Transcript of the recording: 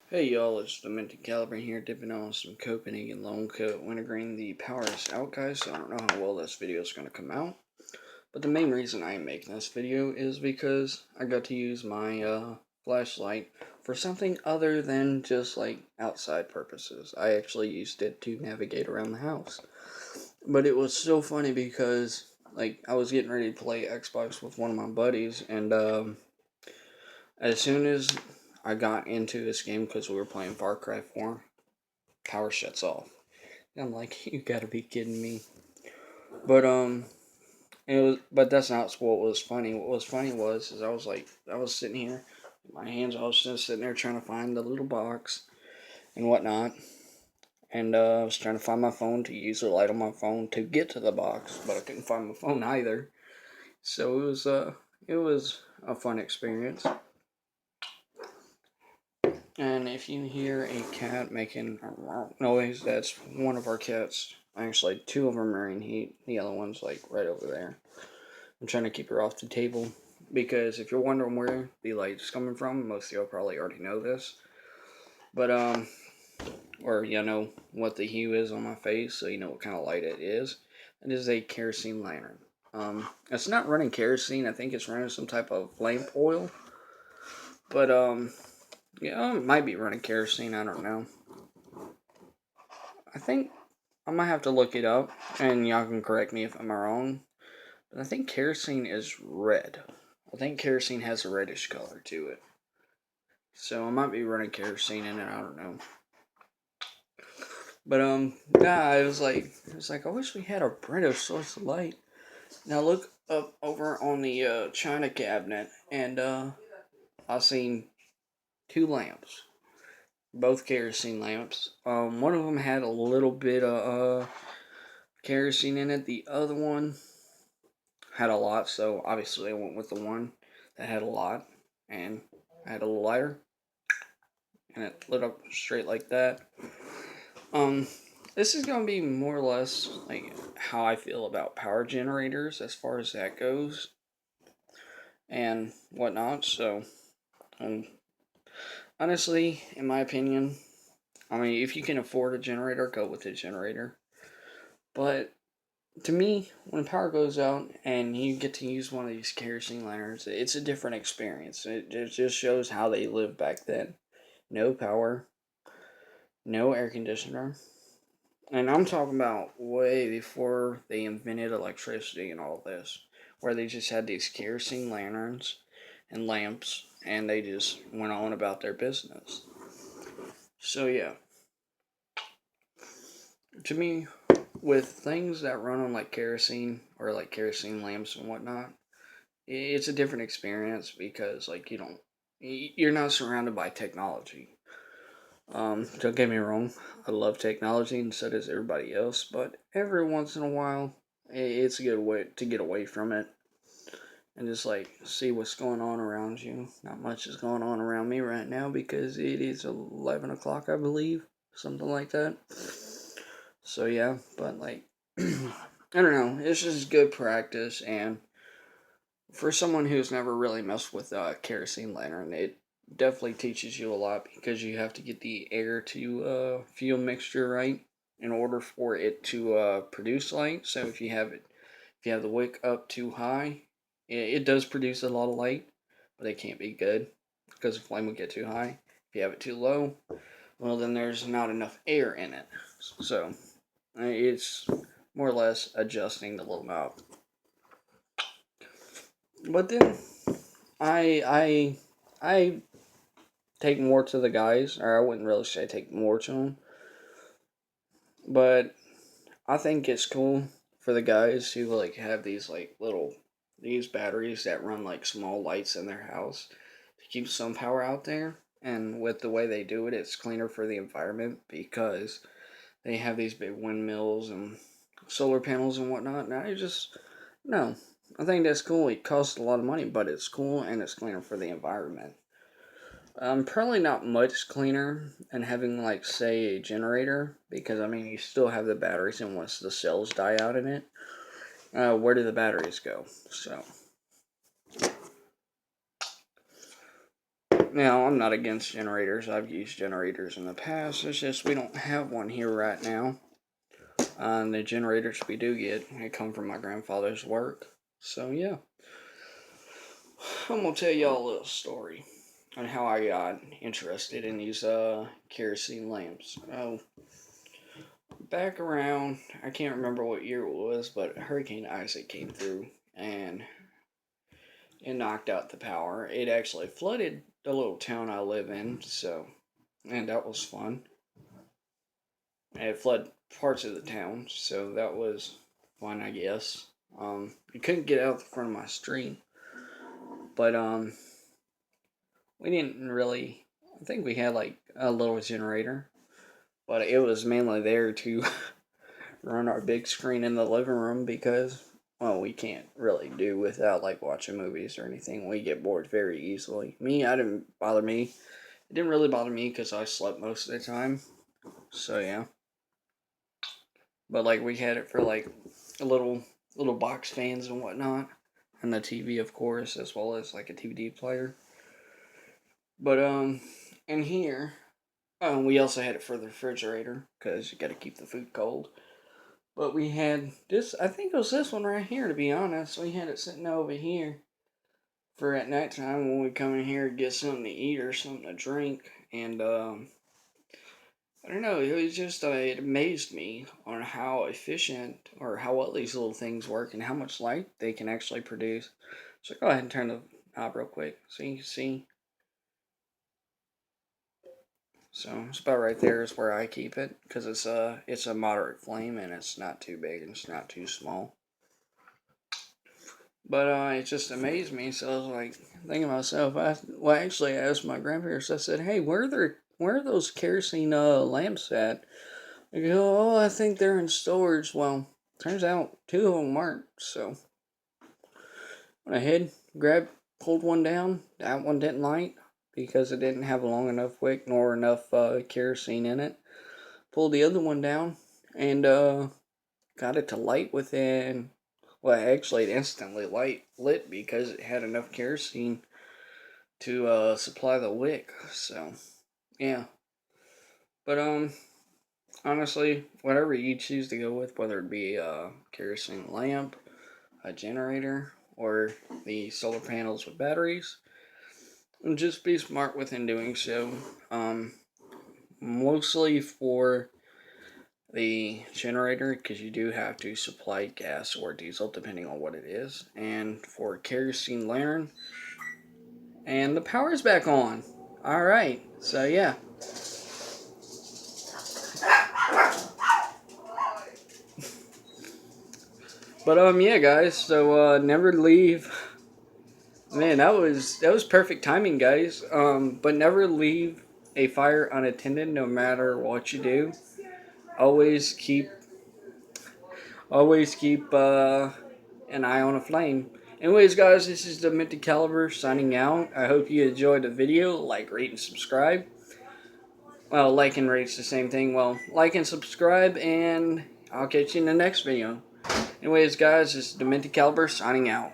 Hey y'all, it's Demented Caliber here, dipping on some Copenhagen Lone Coat Wintergreen. The power is out, guys, so I don't know how well this video is going to come out. But the main reason I am making this video is because I got to use my flashlight for something other than just like outside purposes. I actually used it to navigate around the house. But it was so funny because like I was getting ready to play Xbox with one of my buddies, and as soon as I got into this game because we were playing Far Cry 4, power shuts off. And I'm like, you gotta be kidding me. But but that's not what was funny. What was funny is I was sitting here, my hands, I was just sitting there trying to find the little box and whatnot. And I was trying to find my phone to use the light on my phone to get to the box, but I couldn't find my phone either. So it was a fun experience. And if you hear a cat making noise, that's one of our cats. Actually, two of them are in heat. The other one's like right over there. I'm trying to keep her off the table because if you're wondering where the light's coming from, most of y'all probably already know this. But or you know what the hue is on my face, so you know what kind of light it is. It is a kerosene lantern. It's not running kerosene. I think it's running some type of lamp oil. But yeah, it might be running kerosene. I don't know. I think I might have to look it up, and y'all can correct me if I'm wrong. But I think kerosene is red. I think kerosene has a reddish color to it. So I might be running kerosene in it. I don't know. But yeah, it was like I wish we had a brighter source of light. Now look up over on the china cabinet, and I seen two lamps, both kerosene lamps. One of them had a little bit of kerosene in it. The other one had a lot, so obviously I went with the one that had a lot, and I had a little lighter, and it lit up straight like that. Um, this is gonna be more or less like how I feel about power generators as far as that goes, and whatnot. So, um, honestly, in my opinion, I mean, if you can afford a generator, go with a generator. But to me, when power goes out and you get to use one of these kerosene lanterns, it's a different experience. It just shows how they lived back then. No power, no air conditioner. And I'm talking about way before they invented electricity and all this, where they just had these kerosene lanterns and lamps, and they just went on about their business. So, yeah, to me, with things that run on like kerosene or like kerosene lamps and whatnot, it's a different experience because like you're not surrounded by technology. Don't get me wrong, I love technology and so does everybody else, but every once in a while it's a good way to get away from it and just like see what's going on around you. Not much is going on around me right now because it is 11 o'clock, I believe, something like that. So yeah, but like I don't know, it's just good practice, and for someone who's never really messed with a kerosene lantern, it definitely teaches you a lot because you have to get the air to fuel mixture right in order for it to produce light. So if you have the wick up too high, it does produce a lot of light, but it can't be good because the flame will get too high. If you have it too low, well, then there's not enough air in it. So it's more or less adjusting the little knob. But then I I take more to the guys, or I wouldn't really say take more to them, but I think it's cool for the guys who like have these like little these batteries that run like small lights in their house to keep some power out there. And with the way they do it, it's cleaner for the environment because they have these big windmills and solar panels and whatnot. And I just no, I think that's cool. It costs a lot of money, but it's cool and it's cleaner for the environment. Probably not much cleaner than having, like, say, a generator, because, I mean, you still have the batteries, and once the cells die out in it, where do the batteries go? So, Now, I'm not against generators. I've used generators in the past. It's just we don't have one here right now. The generators we do get, they come from my grandfather's work. So, yeah. I'm going to tell y'all a little story on how I got interested in these kerosene lamps. Oh, back around, I can't remember what year it was, but Hurricane Isaac came through and it knocked out the power. It actually flooded the little town I live in, so, and that was fun. It flooded parts of the town, so that was fun, I guess. You couldn't get out the front of my street, but we didn't really. I think we had like a little generator, but it was mainly there to run our big screen in the living room because, well, we can't really do without like watching movies or anything. We get bored very easily. I didn't bother me. It didn't really bother me because I slept most of the time. So yeah. But like we had it for like a little box fans and whatnot, and the TV of course, as well as like a DVD player. But in here, we also had it for the refrigerator because you got to keep the food cold. But we had this, I think it was this one right here, to be honest. We had it sitting over here for at nighttime when we come in here to get something to eat or something to drink. And, I don't know, it was just, it amazed me on how efficient or how well these little things work and how much light they can actually produce. So go ahead and turn the knob real quick so you can see. So it's about right there is where I keep it because it's a moderate flame and it's not too big and it's not too small. But it just amazed me. So I was like thinking to myself, I actually asked my grandparents. I said, "Hey, where are those kerosene lamps at?" They go, "Oh, I think they're in storage." Well, turns out two of them aren't. So went ahead, pulled one down. That one didn't light because it didn't have a long enough wick nor enough kerosene in it. Pulled the other one down and got it to light within. Well, actually, it instantly lit because it had enough kerosene to supply the wick. So, yeah. But honestly, whatever you choose to go with, whether it be a kerosene lamp, a generator, or the solar panels with batteries, just be smart within doing so. Mostly for the generator, because you do have to supply gas or diesel depending on what it is, and for kerosene lantern, and the power's back on. All right, so yeah. But yeah, guys. So never leave. Man, that was perfect timing, guys. But never leave a fire unattended, no matter what you do. Always keep an eye on a flame. Anyways, guys, this is Demented Caliber signing out. I hope you enjoyed the video. Like, rate, and subscribe. Well, like and rate's the same thing. Well, like and subscribe, and I'll catch you in the next video. Anyways, guys, this is Demented Caliber signing out.